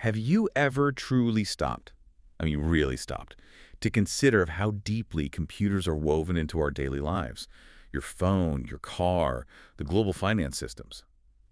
Have you ever truly stopped, I mean really stopped, to consider how deeply computers are woven into our daily lives? Your phone, your car, the global finance systems.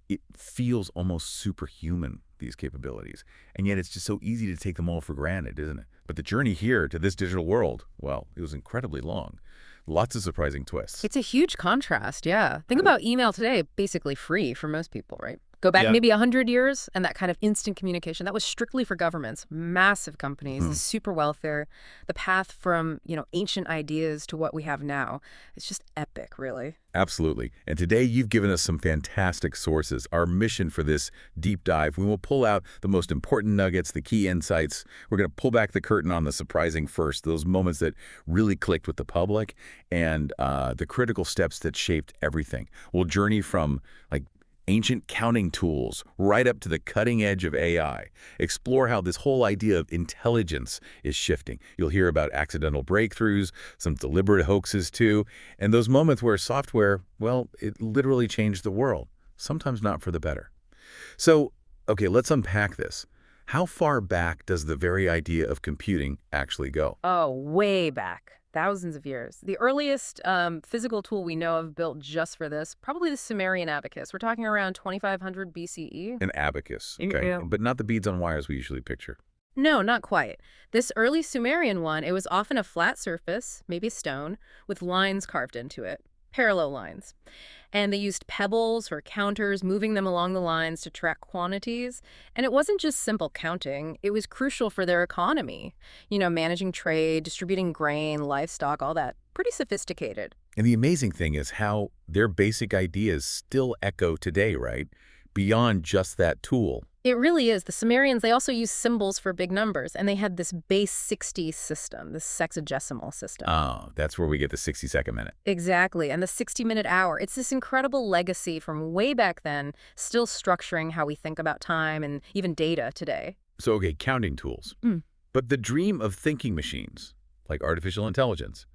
It feels almost superhuman, these capabilities. And yet it's just so easy to take them all for granted, isn't it? But the journey here to this digital world, well, it was incredibly long. Lots of surprising twists. It's a huge contrast, yeah. Think about email today, basically free for most people, right? Go back Yeah. maybe 100 years, and that kind of instant communication, that was strictly for governments, massive companies, the super welfare, the path from, ancient ideas to what we have now. It's just epic, really. Absolutely. And today you've given us some fantastic sources. Our mission for this deep dive, we will pull out the most important nuggets, the key insights. We're going to pull back the curtain on the surprising first, those moments that really clicked with the public, and the critical steps that shaped everything. We'll journey from ancient counting tools right up to the cutting edge of AI. Explore how this whole idea of intelligence is shifting. You'll hear about accidental breakthroughs, some deliberate hoaxes too, and those moments where software, well, it literally changed the world, sometimes not for the better. So, okay, let's unpack this. How far back does the very idea of computing actually go? Oh, way back. Thousands of years. The earliest physical tool we know of built just for this, probably the Sumerian abacus. We're talking around 2500 BCE. An abacus, okay? Yeah. But not the beads on wires we usually picture. No, not quite. This early Sumerian one, it was often a flat surface, maybe stone, with lines carved into it, parallel lines. And they used pebbles or counters, moving them along the lines to track quantities. And it wasn't just simple counting. It was crucial for their economy. Managing trade, distributing grain, livestock, all that. Pretty sophisticated. And the amazing thing is how their basic ideas still echo today, right? Beyond just that tool. It really is. The Sumerians, they also used symbols for big numbers, and they had this base 60 system, this sexagesimal system. Oh, that's where we get the 60-second minute. Exactly, and the 60-minute hour. It's this incredible legacy from way back then, still structuring how we think about time and even data today. So, okay, counting tools. But the dream of thinking machines, like artificial intelligence,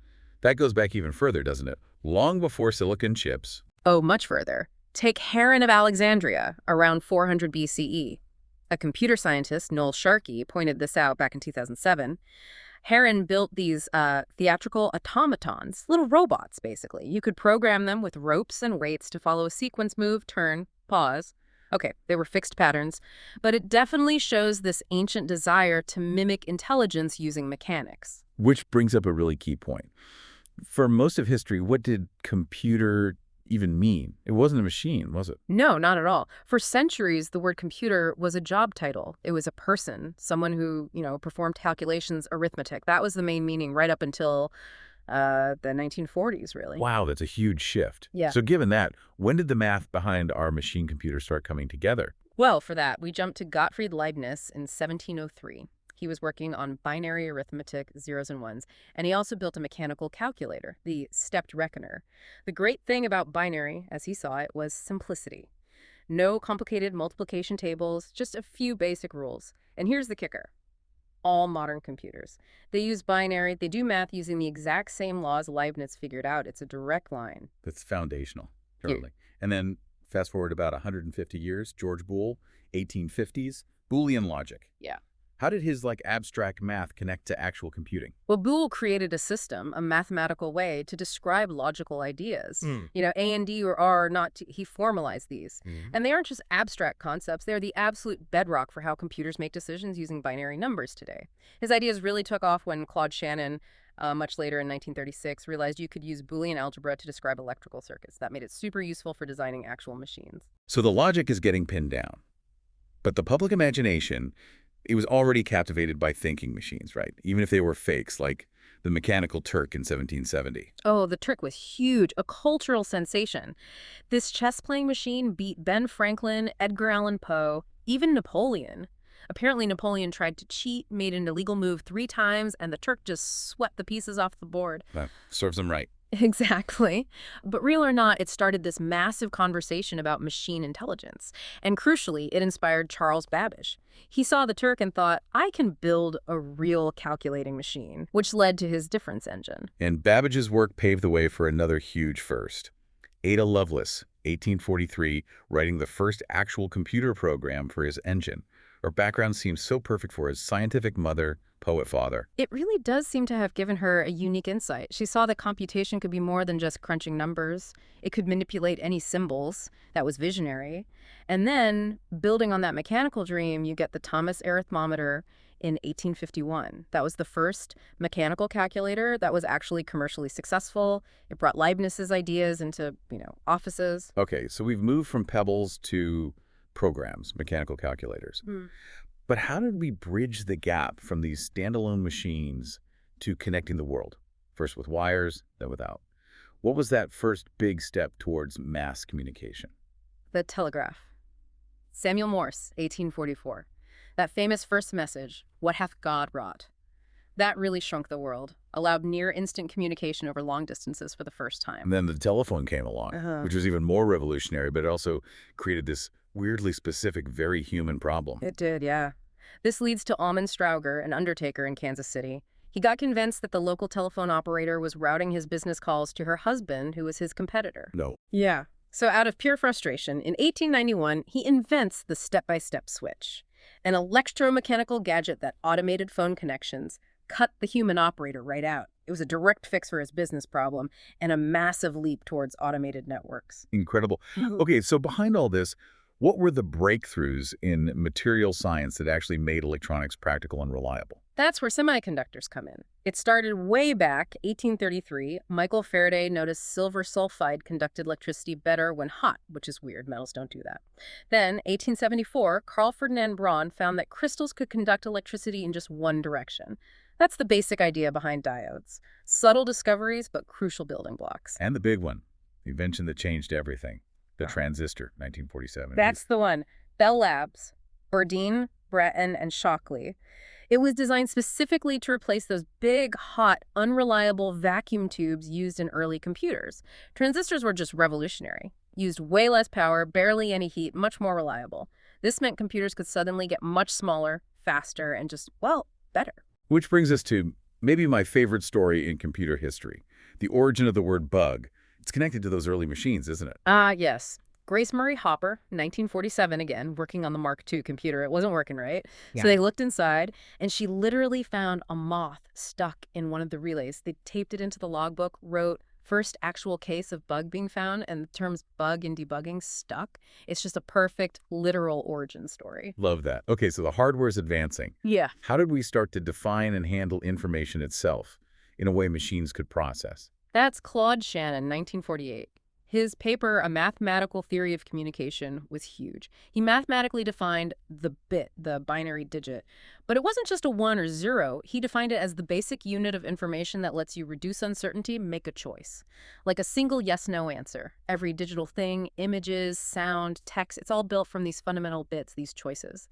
that goes back even further, doesn't it? Long before silicon chips. Oh, much further. Take Heron of Alexandria, around 400 BCE. A computer scientist, Noel Sharkey, pointed this out back in 2007. Heron built these theatrical automatons, little robots, basically. You could program them with ropes and weights to follow a sequence: move, turn, pause. Okay, they were fixed patterns, but it definitely shows this ancient desire to mimic intelligence using mechanics. Which brings up a really key point. For most of history, what did computer even mean? It wasn't a machine, was it? No, not at all. For centuries, the word computer was a job title. It was a person, someone who, performed calculations, arithmetic. That was the main meaning right up until the 1940s, really. Wow, that's a huge shift. Yeah. So given that, when did the math behind our machine computers start coming together? Well, for that, we jump to Gottfried Leibniz in 1703. He was working on binary arithmetic, zeros and ones, and he also built a mechanical calculator, the stepped reckoner. The great thing about binary, as he saw it, was simplicity. No complicated multiplication tables, just a few basic rules. And here's the kicker. All modern computers. They use binary, they do math using the exact same laws Leibniz figured out. It's a direct line. That's foundational, totally. And then fast forward about 150 years, George Boole, 1850s, Boolean logic. Yeah. How did his abstract math connect to actual computing? Well, Boole created a system, a mathematical way to describe logical ideas. A and D or R, he formalized these. And they aren't just abstract concepts, they're the absolute bedrock for how computers make decisions using binary numbers today. His ideas really took off when Claude Shannon, much later in 1936, realized you could use Boolean algebra to describe electrical circuits. That made it super useful for designing actual machines. So the logic is getting pinned down. But the public imagination, it was already captivated by thinking machines, right? Even if they were fakes, like the mechanical Turk in 1770. Oh, the Turk was huge, a cultural sensation. This chess-playing machine beat Ben Franklin, Edgar Allan Poe, even Napoleon. Apparently, Napoleon tried to cheat, made an illegal move 3 times, and the Turk just swept the pieces off the board. That serves them right. Exactly. But real or not, it started this massive conversation about machine intelligence. And crucially, it inspired Charles Babbage. He saw the Turk and thought, I can build a real calculating machine, which led to his difference engine. And Babbage's work paved the way for another huge first. Ada Lovelace, 1843, writing the first actual computer program for his engine. Her background seems so perfect for his scientific mother, poet father. It really does seem to have given her a unique insight. She saw that computation could be more than just crunching numbers. It could manipulate any symbols. That was visionary. And then, building on that mechanical dream, you get the Thomas arithmometer in 1851. That was the first mechanical calculator that was actually commercially successful. It brought Leibniz's ideas into, offices. Okay, so we've moved from pebbles to programs, mechanical calculators. But how did we bridge the gap from these standalone machines to connecting the world? First with wires, then without. What was that first big step towards mass communication? The telegraph. Samuel Morse, 1844. That famous first message, "What hath God wrought?" That really shrunk the world, allowed near-instant communication over long distances for the first time. And then the telephone came along, which was even more revolutionary, but it also created this weirdly specific, very human problem. It did, yeah. This leads to Almond Strauger, an undertaker in Kansas City. He got convinced that the local telephone operator was routing his business calls to her husband, who was his competitor. No. Yeah. So out of pure frustration, in 1891, he invents the step-by-step switch, an electromechanical gadget that automated phone connections, cut the human operator right out. It was a direct fix for his business problem and a massive leap towards automated networks. Incredible. Okay, so behind all this, what were the breakthroughs in material science that actually made electronics practical and reliable? That's where semiconductors come in. It started way back, 1833. Michael Faraday noticed silver sulfide conducted electricity better when hot, which is weird. Metals don't do that. Then, 1874, Carl Ferdinand Braun found that crystals could conduct electricity in just one direction. That's the basic idea behind diodes. Subtle discoveries, but crucial building blocks. And the big one, the invention that changed everything, the transistor, 1947. That's the one. Bell Labs, Burdeen, Breton, and Shockley. It was designed specifically to replace those big, hot, unreliable vacuum tubes used in early computers. Transistors were just revolutionary. Used way less power, barely any heat, much more reliable. This meant computers could suddenly get much smaller, faster, and just, well, better. Which brings us to maybe my favorite story in computer history, the origin of the word bug. It's connected to those early machines, isn't it? Yes. Grace Murray Hopper, 1947 again, working on the Mark II computer. It wasn't working, right? Yeah. So they looked inside, and she literally found a moth stuck in one of the relays. They taped it into the logbook, wrote, "First actual case of bug being found," and the terms bug and debugging stuck. It's just a perfect, literal origin story. Love that. Okay, so the hardware is advancing. Yeah. How did we start to define and handle information itself in a way machines could process? That's Claude Shannon, 1948. His paper, A Mathematical Theory of Communication, was huge. He mathematically defined the bit, the binary digit. But it wasn't just a 1 or 0. He defined it as the basic unit of information that lets you reduce uncertainty, make a choice. Like a single yes-no answer. Every digital thing, images, sound, text, it's all built from these fundamental bits, these choices.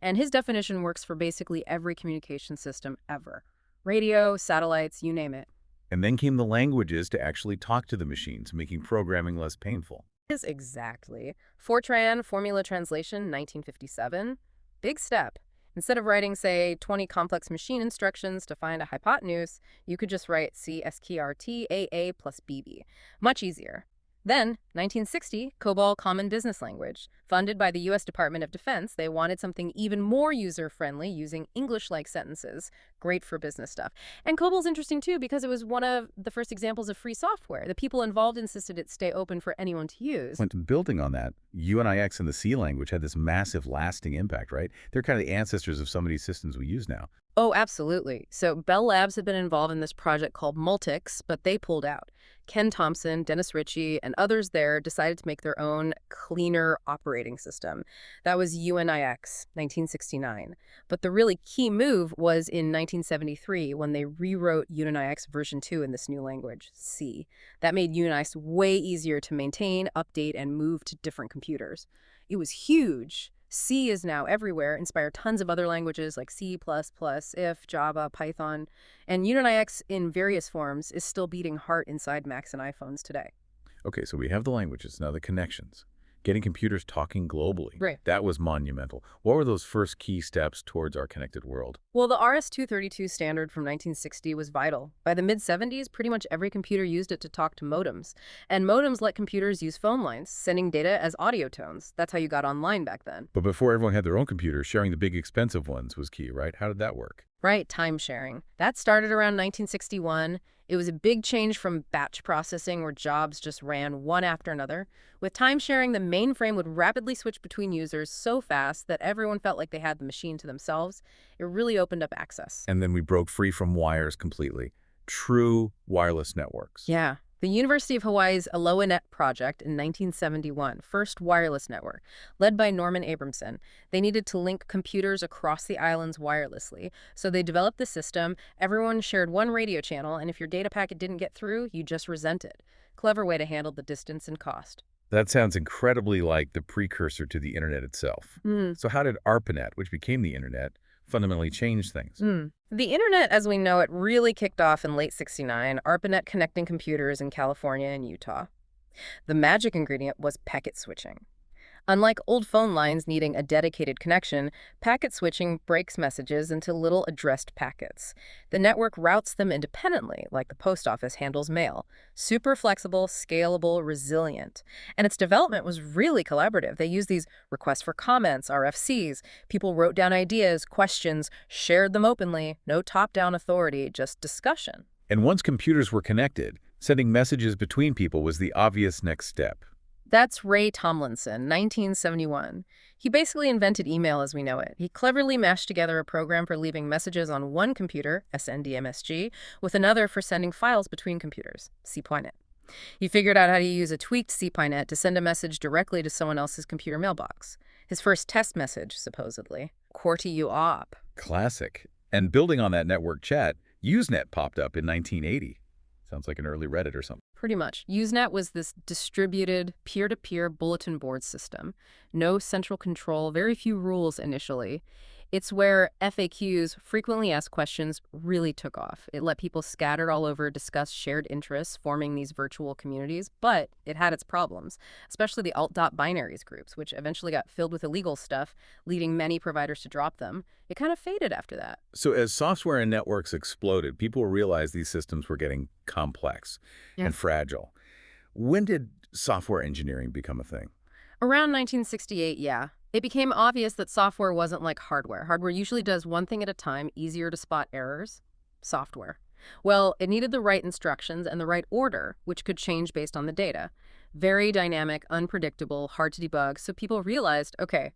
And his definition works for basically every communication system ever. Radio, satellites, you name it. And then came the languages to actually talk to the machines, making programming less painful. Yes, exactly. Fortran, formula translation, 1957. Big step. Instead of writing, say, 20 complex machine instructions to find a hypotenuse, you could just write CSQRT plus BB. Much easier. Then, 1960, COBOL Common Business Language. Funded by the U.S. Department of Defense, they wanted something even more user-friendly using English-like sentences. Great for business stuff. And COBOL's interesting, too, because it was one of the first examples of free software. The people involved insisted it stay open for anyone to use. When building on that, UNIX and the C language had this massive lasting impact, right? They're kind of the ancestors of some of these systems we use now. Oh, absolutely. So Bell Labs had been involved in this project called Multics, but they pulled out. Ken Thompson, Dennis Ritchie, and others there decided to make their own cleaner operating system. That was UNIX, 1969. But the really key move was in 1973 when they rewrote UNIX version 2 in this new language, C. That made UNIX way easier to maintain, update, and move to different computers. It was huge. C is now everywhere, inspired tons of other languages like C++, if, Java, Python, and UNIX in various forms is still beating heart inside Macs and iPhones today. Okay, so we have the languages, now the connections. getting computers talking globally. Right. That was monumental. What were those first key steps towards our connected world? Well, the RS-232 standard from 1960 was vital. By the mid-70s, pretty much every computer used it to talk to modems. And modems let computers use phone lines, sending data as audio tones. That's how you got online back then. But before everyone had their own computer, sharing the big expensive ones was key, right? How did that work? Right, time sharing. That started around 1961. It was a big change from batch processing where jobs just ran one after another. With time sharing, the mainframe would rapidly switch between users so fast that everyone felt like they had the machine to themselves. It really opened up access. And then we broke free from wires completely. True wireless networks. Yeah. The University of Hawaii's AlohaNet project in 1971, first wireless network, led by Norman Abramson. They needed to link computers across the islands wirelessly, so they developed the system. Everyone shared one radio channel, and if your data packet didn't get through, you just resent it. Clever way to handle the distance and cost. That sounds incredibly like the precursor to the internet itself. So how did ARPANET, which became the internet, fundamentally change things? The internet, as we know it, really kicked off in late '69, ARPANET connecting computers in California and Utah. The magic ingredient was packet switching. Unlike old phone lines needing a dedicated connection, packet switching breaks messages into little addressed packets. The network routes them independently, like the post office handles mail. Super flexible, scalable, resilient. And its development was really collaborative. They used these requests for comments, RFCs. People wrote down ideas, questions, shared them openly. No top-down authority, just discussion. And once computers were connected, sending messages between people was the obvious next step. That's Ray Tomlinson, 1971. He basically invented email as we know it. He cleverly mashed together a program for leaving messages on one computer, SNDMSG, with another for sending files between computers, CPyNet. He figured out how to use a tweaked CPyNet to send a message directly to someone else's computer mailbox. His first test message, supposedly. Quarty you op. Classic. And building on that network chat, Usenet popped up in 1980. Sounds like an early Reddit or something. Pretty much. Usenet was this distributed, peer-to-peer bulletin board system. No central control, very few rules initially. It's where FAQs, frequently asked questions, really took off. It let people scattered all over discuss shared interests, forming these virtual communities, but it had its problems, especially the alt.binaries groups, which eventually got filled with illegal stuff, leading many providers to drop them. It kind of faded after that. So as software and networks exploded, people realized these systems were getting complex and fragile. When did software engineering become a thing? Around 1968, yeah. It became obvious that software wasn't like hardware. Hardware usually does one thing at a time, easier to spot errors. Software. Well, it needed the right instructions and the right order, which could change based on the data. Very dynamic, unpredictable, hard to debug, so people realized, okay,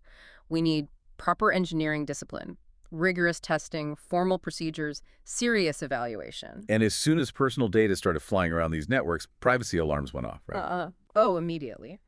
we need proper engineering discipline, rigorous testing, formal procedures, serious evaluation. And as soon as personal data started flying around these networks, privacy alarms went off, right? Immediately.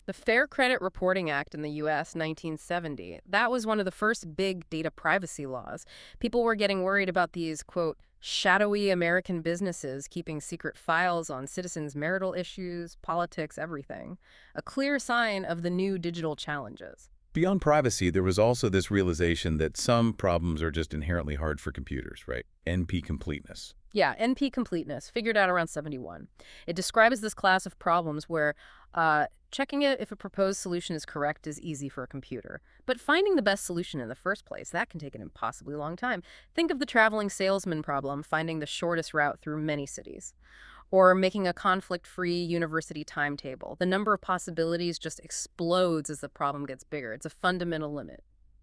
The Fair Credit Reporting Act in the U.S., 1970, that was one of the first big data privacy laws. People were getting worried about these, quote, shadowy American businesses keeping secret files on citizens' marital issues, politics, everything. A clear sign of the new digital challenges. Beyond privacy, there was also this realization that some problems are just inherently hard for computers, right? NP completeness. Yeah, NP completeness, figured out around 71. It describes this class of problems where checking it if a proposed solution is correct is easy for a computer. But finding the best solution in the first place, that can take an impossibly long time. Think of the traveling salesman problem, finding the shortest route through many cities. Or making a conflict-free university timetable. The number of possibilities just explodes as the problem gets bigger. It's a fundamental limit.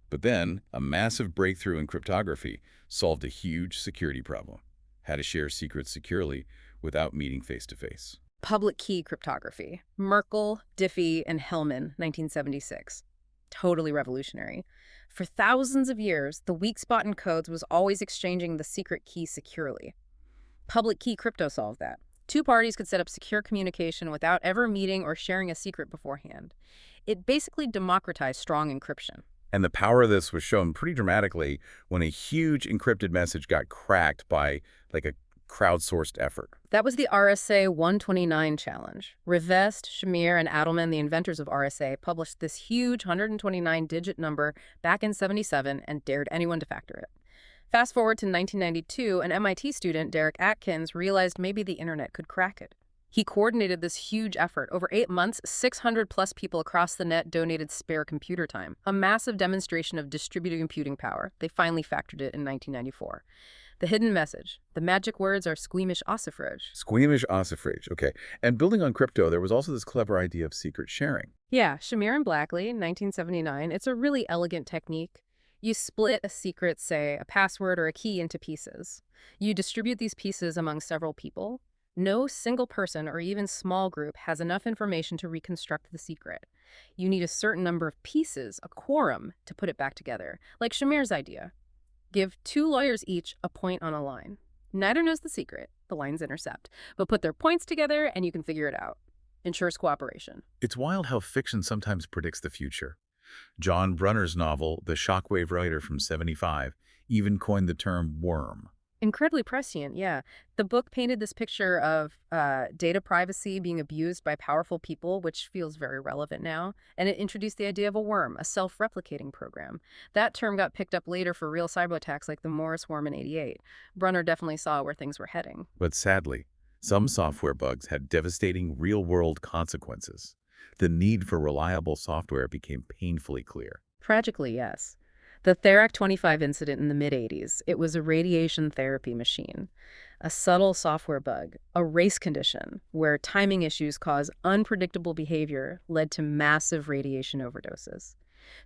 But then, a massive breakthrough in cryptography solved a huge security problem. How to share secrets securely without meeting face-to-face. Public key cryptography. Merkle, Diffie, and Hellman, 1976. Totally revolutionary. For thousands of years, the weak spot in codes was always exchanging the secret key securely. Public key crypto solved that. Two parties could set up secure communication without ever meeting or sharing a secret beforehand. It basically democratized strong encryption. And the power of this was shown pretty dramatically when a huge encrypted message got cracked by like a crowdsourced effort. That was the RSA 129 challenge. Rivest, Shamir, and Adelman, the inventors of RSA, published this huge 129-digit number back in '77 and dared anyone to factor it. Fast forward to 1992, an MIT student, Derek Atkins, realized maybe the internet could crack it. He coordinated this huge effort. Over 8 months, 600 plus people across the net donated spare computer time. A massive demonstration of distributed computing power. They finally factored it in 1994. The hidden message. The magic words are squeamish ossifrage. Squeamish ossifrage, okay. And building on crypto, there was also this clever idea of secret sharing. Yeah, Shamir and Blackley, 1979. It's a really elegant technique. You split a secret, say, a password or a key into pieces. You distribute these pieces among several people. No single person or even small group has enough information to reconstruct the secret. You need a certain number of pieces, a quorum, to put it back together. Like Shamir's idea. Give 2 lawyers each a point on a line. Neither knows the secret, the lines intercept, but put their points together and you can figure it out. Ensures cooperation. It's wild how fiction sometimes predicts the future. John Brunner's novel, The Shockwave Writer from '75, even coined the term worm. Incredibly prescient, yeah. The book painted this picture of data privacy being abused by powerful people, which feels very relevant now. And it introduced the idea of a worm, a self-replicating program. That term got picked up later for real cyber attacks like the Morris worm in '88. Brunner definitely saw where things were heading. But sadly, some software bugs had devastating real-world consequences. The need for reliable software became painfully clear. Tragically, yes. The Therac 25 incident in the mid-'80s, it was a radiation therapy machine. A subtle software bug, a race condition, where timing issues cause unpredictable behavior led to massive radiation overdoses.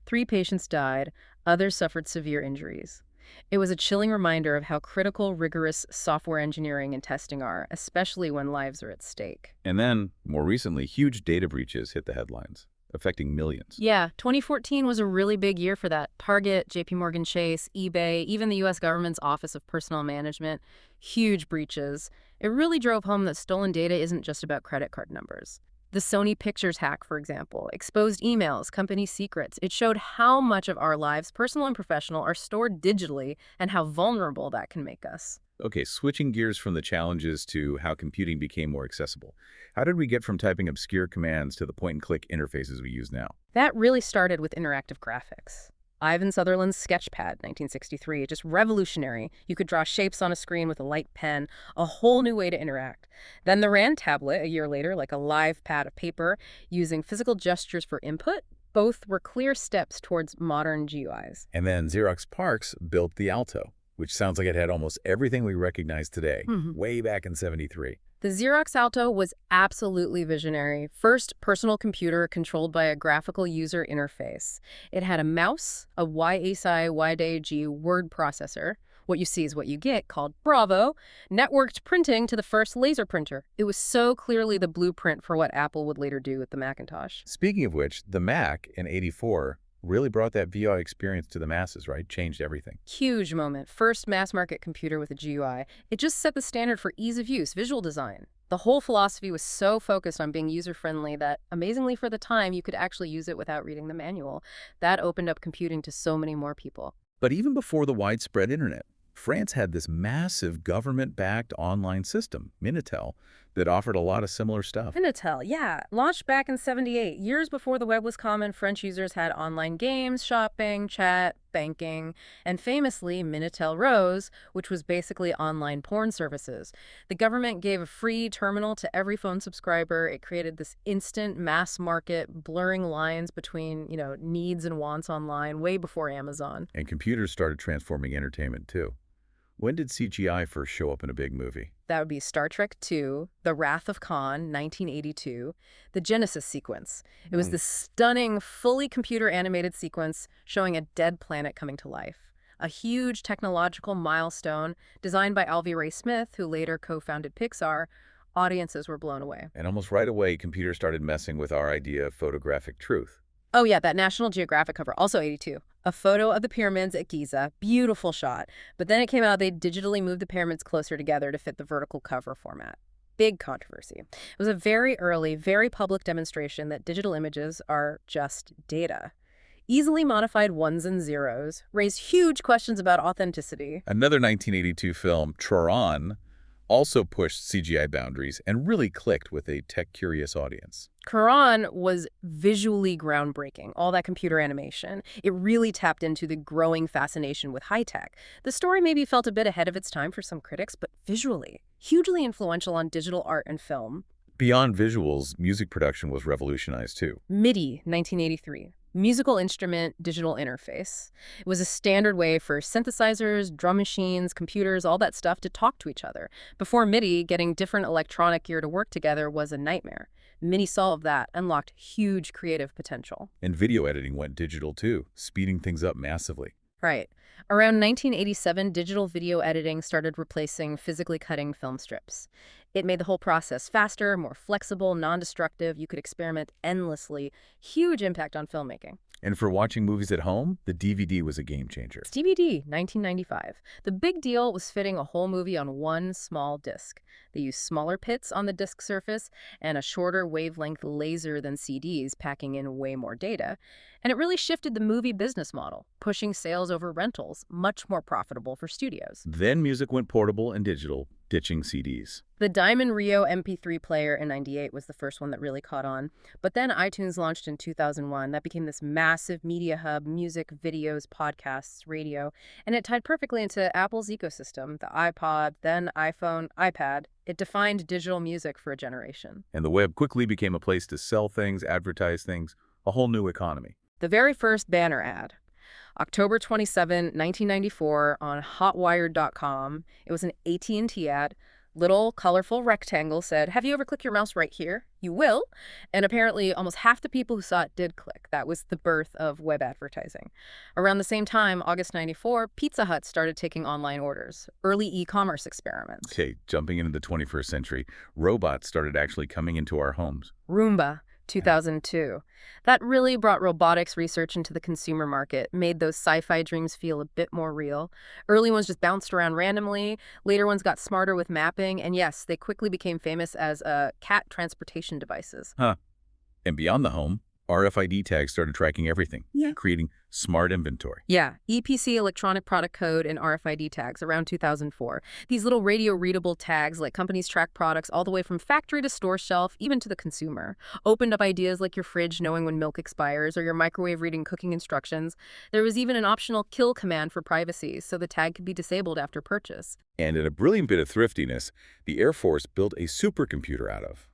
3 patients died, others suffered severe injuries. It was a chilling reminder of how critical, rigorous software engineering and testing are, especially when lives are at stake. And then, more recently, huge data breaches hit the headlines, affecting millions. Yeah, 2014 was a really big year for that. Target, JP Morgan Chase, eBay, even the U.S. government's Office of Personnel Management, huge breaches. It really drove home that stolen data isn't just about credit card numbers. The Sony Pictures hack, for example, exposed emails, company secrets. It showed how much of our lives, personal and professional, are stored digitally and how vulnerable that can make us. Okay, switching gears from the challenges to how computing became more accessible. How did we get from typing obscure commands to the point-and-click interfaces we use now? That really started with interactive graphics. Ivan Sutherland's Sketchpad, 1963, just revolutionary. You could draw shapes on a screen with a light pen, a whole new way to interact. Then the RAND tablet, a year later, like a live pad of paper, using physical gestures for input. Both were clear steps towards modern GUIs. And then Xerox PARC built the Alto, which sounds like it had almost everything we recognize today, way back in '73. The Xerox Alto was absolutely visionary. First personal computer controlled by a graphical user interface. It had a mouse, a YASI YDAG word processor. What you see is what you get, called Bravo, networked printing to the first laser printer. It was so clearly the blueprint for what Apple would later do with the Macintosh. Speaking of which, the Mac in '84 really brought that VI experience to the masses, right? Changed everything. Huge moment. First mass-market computer with a GUI. It just set the standard for ease of use, visual design. The whole philosophy was so focused on being user-friendly that, amazingly for the time, you could actually use it without reading the manual. That opened up computing to so many more people. But even before the widespread internet, France had this massive government-backed online system, Minitel, that offered a lot of similar stuff. Minitel, yeah. Launched back in '78. Years before the web was common, French users had online games, shopping, chat, banking, and famously, Minitel Rose, which was basically online porn services. The government gave a free terminal to every phone subscriber. It created this instant mass market, blurring lines between, needs and wants online way before Amazon. And computers started transforming entertainment, too. When did CGI first show up in a big movie? That would be Star Trek II, The Wrath of Khan, 1982, the Genesis sequence. It was this stunning, fully computer-animated sequence showing a dead planet coming to life. A huge technological milestone designed by Alvy Ray Smith, who later co-founded Pixar. Audiences were blown away. And almost right away, computers started messing with our idea of photographic truth. Oh yeah, that National Geographic cover, also '82. A photo of the pyramids at Giza, beautiful shot. But then it came out they digitally moved the pyramids closer together to fit the vertical cover format. Big controversy. It was a very early, very public demonstration that digital images are just data. Easily modified ones and zeros, raised huge questions about authenticity. Another 1982 film, Turing, also pushed CGI boundaries and really clicked with a tech-curious audience. Quran was visually groundbreaking, all that computer animation. It really tapped into the growing fascination with high-tech. The story maybe felt a bit ahead of its time for some critics, but visually, hugely influential on digital art and film. Beyond visuals, music production was revolutionized too. MIDI, 1983. Musical instrument digital interface. It was a standard way for synthesizers, drum machines, computers, all that stuff to talk to each other. Before MIDI, getting different electronic gear to work together was a nightmare. MIDI solved that, unlocked huge creative potential. And video editing went digital too, speeding things up massively. Right. Around 1987, digital video editing started replacing physically cutting film strips. It made the whole process faster, more flexible, non-destructive. You could experiment endlessly. Huge impact on filmmaking. And for watching movies at home, the DVD was a game changer. It's DVD, 1995. The big deal was fitting a whole movie on one small disc. They used smaller pits on the disc surface and a shorter wavelength laser than CDs, packing in way more data. And it really shifted the movie business model, pushing sales over rentals, much more profitable for studios. Then music went portable and digital, ditching CDs. The Diamond Rio MP3 player in '98 was the first one that really caught on. But then iTunes launched in 2001. That became this massive media hub, music, videos, podcasts, radio. And it tied perfectly into Apple's ecosystem, the iPod, then iPhone, iPad. It defined digital music for a generation. And the web quickly became a place to sell things, advertise things, a whole new economy. The very first banner ad. October 27, 1994, on hotwired.com. It was an AT&T ad. Little colorful rectangle said, "Have you ever clicked your mouse right here? You will." And apparently almost half the people who saw it did click. That was the birth of web advertising. Around the same time, August 94, Pizza Hut started taking online orders. Early e-commerce experiments. Okay, jumping into the 21st century, robots started actually coming into our homes. Roomba, 2002. That really brought robotics research into the consumer market, made those sci-fi dreams feel a bit more real. Early ones just bounced around randomly. Later ones got smarter with mapping. And yes, they quickly became famous as cat transportation devices. And beyond the home, RFID tags started tracking everything, creating smart inventory. Yeah, EPC, electronic product code, and RFID tags around 2004. These little radio-readable tags let companies track products all the way from factory to store shelf, even to the consumer. Opened up ideas like your fridge knowing when milk expires or your microwave reading cooking instructions. There was even an optional kill command for privacy, so the tag could be disabled after purchase. And in a brilliant bit of thriftiness, the Air Force built a supercomputer out of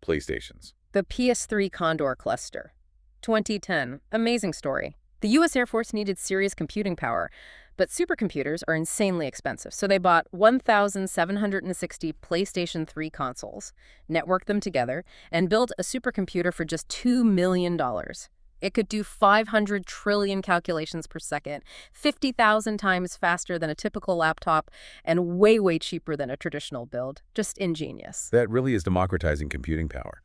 PlayStations. The PS3 Condor cluster. 2010. Amazing story. The U.S. Air Force needed serious computing power, but supercomputers are insanely expensive, so they bought 1,760 PlayStation 3 consoles, networked them together, and built a supercomputer for just $2 million. It could do 500 trillion calculations per second, 50,000 times faster than a typical laptop, and way, way cheaper than a traditional build. Just ingenious. That really is democratizing computing power.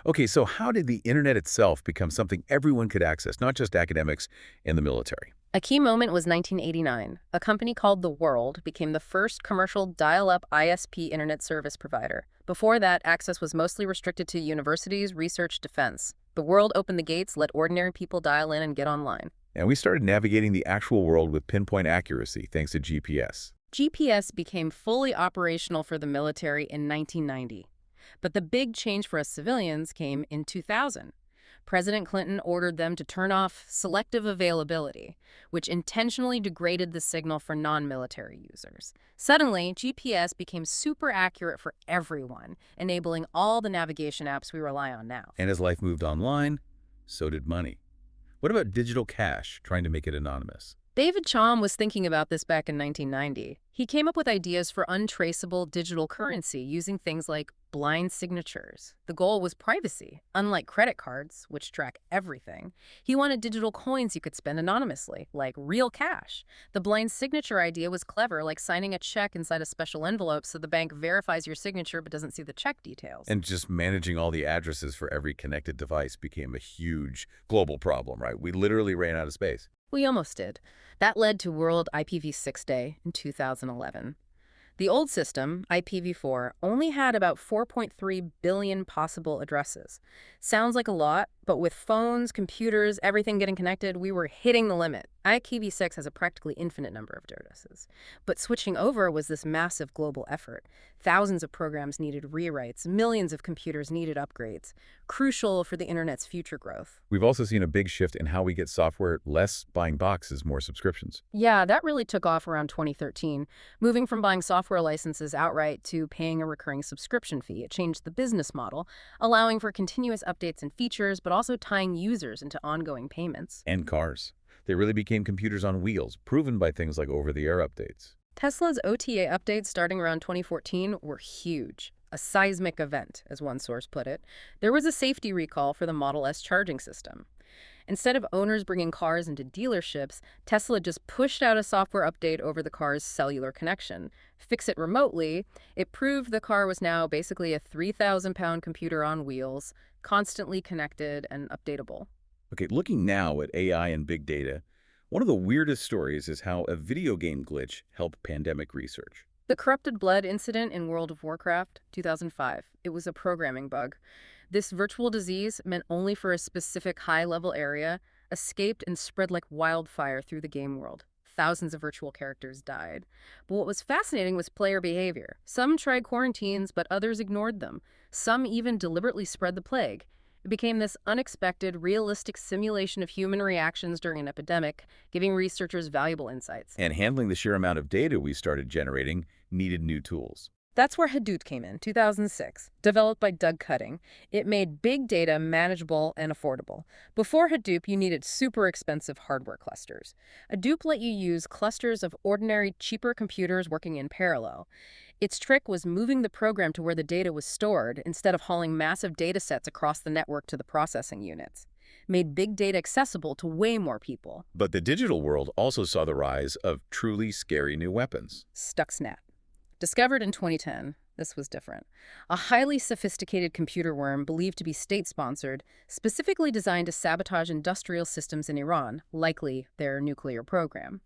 Okay, so how did the internet itself become something everyone could access, not just academics and the military? A key moment was 1989. A company called The World became the first commercial dial-up ISP internet service provider. Before that, access was mostly restricted to universities, research, defense. The World opened the gates, let ordinary people dial in and get online. And we started navigating the actual world with pinpoint accuracy thanks to GPS. GPS became fully operational for the military in 1990. But the big change for us civilians came in 2000. President Clinton ordered them to turn off selective availability, which intentionally degraded the signal for non-military users. Suddenly, GPS became super accurate for everyone, enabling all the navigation apps we rely on now. And as life moved online, so did money. What about digital cash, trying to make it anonymous? David Chaum was thinking about this back in 1990. He came up with ideas for untraceable digital currency using things like blind signatures. The goal was privacy. Unlike credit cards, which track everything, he wanted digital coins you could spend anonymously, like real cash. The blind signature idea was clever, like signing a check inside a special envelope so the bank verifies your signature but doesn't see the check details. And just managing all the addresses for every connected device became a huge global problem, right? We literally ran out of space. We almost did. That led to World IPv6 Day in 2011. The old system, IPv4, only had about 4.3 billion possible addresses. Sounds like a lot, But with phones, computers, everything getting connected, we were hitting the limit. IPv6 has a practically infinite number of addresses. But switching over was this massive global effort. Thousands of programs needed rewrites, millions of computers needed upgrades, crucial for the internet's future growth. We've also seen a big shift in how we get software, less buying boxes, more subscriptions. Yeah, that really took off around 2013, moving from buying software licenses outright to paying a recurring subscription fee. It changed the business model, allowing for continuous updates and features, but also tying users into ongoing payments. And cars. They really became computers on wheels, proven by things like over-the-air updates. Tesla's OTA updates starting around 2014 were huge. A seismic event, as one source put it. There was a safety recall for the Model S charging system. Instead of owners bringing cars into dealerships, Tesla just pushed out a software update over the car's cellular connection. Fix it remotely. It proved the car was now basically a 3,000-pound computer on wheels, constantly connected and updatable. Okay, looking now at AI and big data, one of the weirdest stories is how a video game glitch helped pandemic research. The corrupted blood incident in World of Warcraft, 2005. It was a programming bug. This virtual disease, meant only for a specific high-level area, escaped and spread like wildfire through the game world. Thousands of virtual characters died. But what was fascinating was player behavior. Some tried quarantines, but others ignored them. Some even deliberately spread the plague. It became this unexpected, realistic simulation of human reactions during an epidemic, giving researchers valuable insights. And handling the sheer amount of data we started generating needed new tools. That's where Hadoop came in, 2006. Developed by Doug Cutting, it made big data manageable and affordable. Before Hadoop, you needed super expensive hardware clusters. Hadoop let you use clusters of ordinary, cheaper computers working in parallel. Its trick was moving the program to where the data was stored instead of hauling massive data sets across the network to the processing units. Made big data accessible to way more people. But the digital world also saw the rise of truly scary new weapons. Stuxnet. Discovered in 2010, this was different. A highly sophisticated computer worm believed to be state-sponsored, specifically designed to sabotage industrial systems in Iran, likely their nuclear program.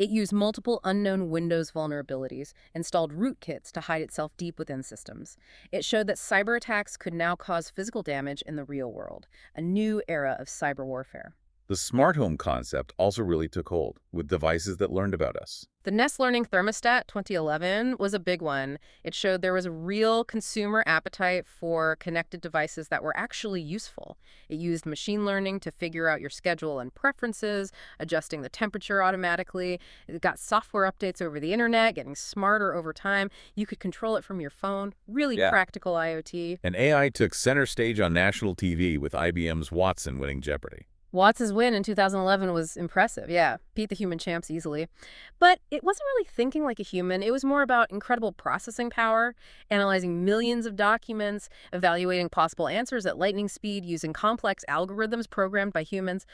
It used multiple unknown Windows vulnerabilities, installed rootkits to hide itself deep within systems. It showed that cyber attacks could now cause physical damage in the real world, a new era of cyber warfare. The smart home concept also really took hold, with devices that learned about us. The Nest Learning Thermostat 2011 was a big one. It showed there was a real consumer appetite for connected devices that were actually useful. It used machine learning to figure out your schedule and preferences, adjusting the temperature automatically. It got software updates over the internet, getting smarter over time. You could control it from your phone. Really practical IoT. And AI took center stage on national TV with IBM's Watson winning Jeopardy! Watts' win in 2011 was impressive, yeah. Beat the human champs easily. But it wasn't really thinking like a human. It was more about incredible processing power, analyzing millions of documents, evaluating possible answers at lightning speed, using complex algorithms programmed by humans.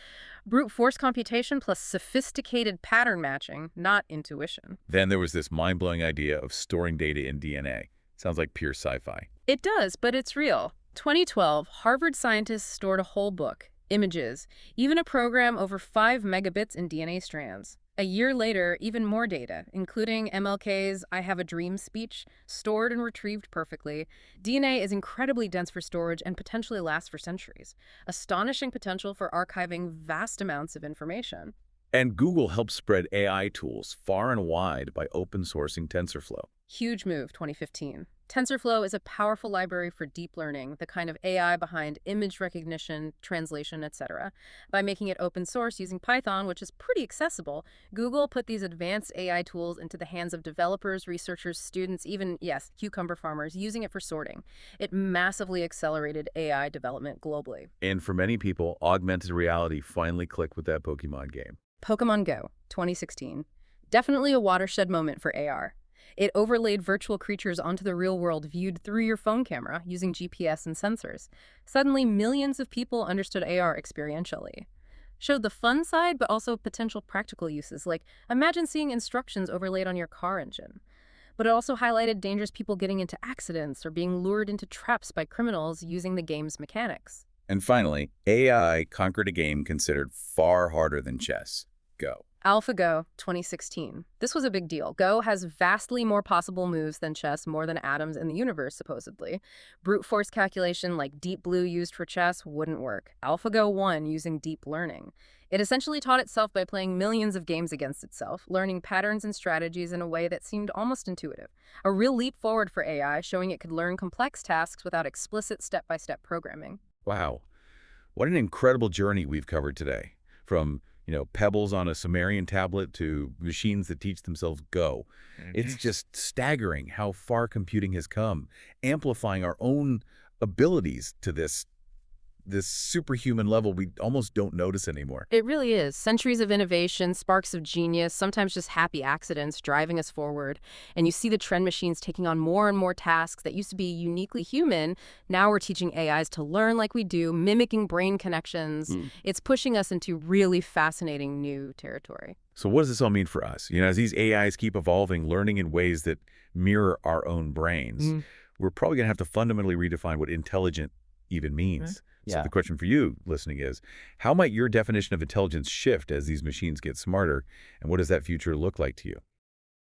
Brute force computation plus sophisticated pattern matching, not intuition. Then there was this mind-blowing idea of storing data in DNA. Sounds like pure sci-fi. It does, but it's real. 2012, Harvard scientists stored a whole book. Images, even a program over 5 megabits in DNA strands. A year later, even more data, including MLK's I Have a Dream speech, stored and retrieved perfectly. DNA is incredibly dense for storage and potentially lasts for centuries. Astonishing potential for archiving vast amounts of information. And Google helped spread AI tools far and wide by open-sourcing TensorFlow. Huge move, 2015. TensorFlow is a powerful library for deep learning, the kind of AI behind image recognition, translation, etc. By making it open source using Python, which is pretty accessible, Google put these advanced AI tools into the hands of developers, researchers, students, even, yes, cucumber farmers, using it for sorting. It massively accelerated AI development globally. And for many people, augmented reality finally clicked with that Pokemon game. Pokemon Go, 2016. Definitely a watershed moment for AR. It overlaid virtual creatures onto the real world viewed through your phone camera using GPS and sensors. Suddenly, millions of people understood AR experientially. Showed the fun side, but also potential practical uses, like imagine seeing instructions overlaid on your car engine. But it also highlighted dangerous people getting into accidents or being lured into traps by criminals using the game's mechanics. And finally, AI conquered a game considered far harder than chess, Go. AlphaGo 2016. This was a big deal. Go has vastly more possible moves than chess, more than atoms in the universe, supposedly. Brute force calculation like Deep Blue used for chess wouldn't work. AlphaGo won using deep learning. It essentially taught itself by playing millions of games against itself, learning patterns and strategies in a way that seemed almost intuitive. A real leap forward for AI, showing it could learn complex tasks without explicit step-by-step programming. Wow. What an incredible journey we've covered today. From, pebbles on a Sumerian tablet to machines that teach themselves Go. It's just staggering how far computing has come, amplifying our own abilities to this superhuman level we almost don't notice anymore. It really is. Centuries of innovation, sparks of genius, sometimes just happy accidents driving us forward. And you see the trend machines taking on more and more tasks that used to be uniquely human. Now we're teaching AIs to learn like we do, mimicking brain connections. It's pushing us into really fascinating new territory. So what does this all mean for us? As these AIs keep evolving, learning in ways that mirror our own brains, we're probably going to have to fundamentally redefine what intelligent even means. So the question for you listening is, how might your definition of intelligence shift as these machines get smarter, and what does that future look like to you?